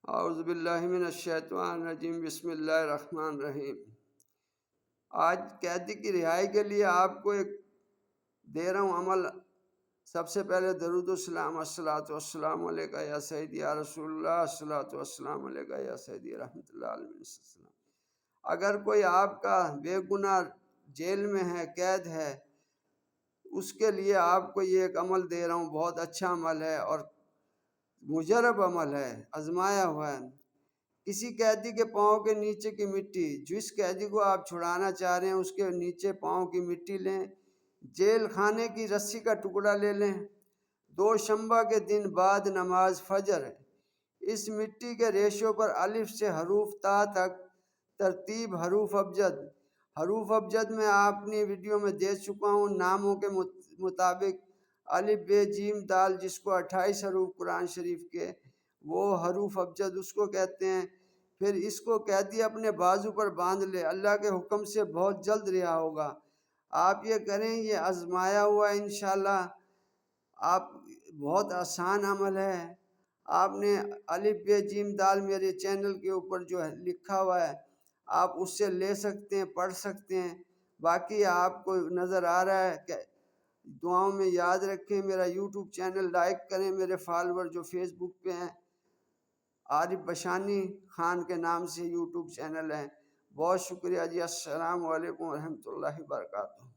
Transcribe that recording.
اعوذ باللہ من الشیطان الرجیم، بسم اللہ الرحمن الرحیم۔ آج قیدی کی رہائی کے لیے آپ کو ایک دے رہا ہوں عمل۔ سب سے پہلے درود و سلام، الصلاۃ والسلام علیکہ یا سیدی یا رسول اللہ، الصلاۃ والسلام علیکہ یا سیدی رحمۃ اللہ علیہ۔ اگر کوئی آپ کا بے گناہ جیل میں ہے، قید ہے، اس کے لیے آپ کو یہ ایک عمل دے رہا ہوں۔ بہت اچھا عمل ہے اور مجرب عمل ہے، آزمایا ہوا ہے۔ کسی قیدی کے پاؤں کے نیچے کی مٹی، جس قیدی کو آپ چھڑانا چاہ رہے ہیں اس کے نیچے پاؤں کی مٹی لیں، جیل خانے کی رسی کا ٹکڑا لے لیں، دوشنبہ کے دن بعد نماز فجر اس مٹی کے ریشوں پر الف سے حروف تا تک ترتیب حروف ابجد۔ حروف ابجد میں آپ اپنی ویڈیو میں دے چکا ہوں ناموں کے مطابق، الف بے جیم دال، جس کو 28 حروف قرآن شریف کے، وہ حروف ابجد اس کو کہتے ہیں۔ پھر اس کو قیدی اپنے بازو پر باندھ لے، اللہ کے حکم سے بہت جلد رہا ہوگا۔ آپ یہ کریں، یہ آزمایا ہوا ہے انشاءاللہ۔ آپ بہت آسان عمل ہے۔ آپ نے الف بے جیم دال میرے چینل کے اوپر جو ہے لکھا ہوا ہے، آپ اس سے لے سکتے ہیں، پڑھ سکتے ہیں۔ باقی آپ کو نظر آ رہا ہے کہ دعاؤں میں یاد رکھیں۔ میرا یوٹیوب چینل لائک کریں، میرے فالوور جو فیس بک پہ ہیں، عارف بشانی خان کے نام سے یوٹیوب چینل ہے۔ بہت شکریہ جی، السلام علیکم ورحمۃ اللہ وبرکاتہ۔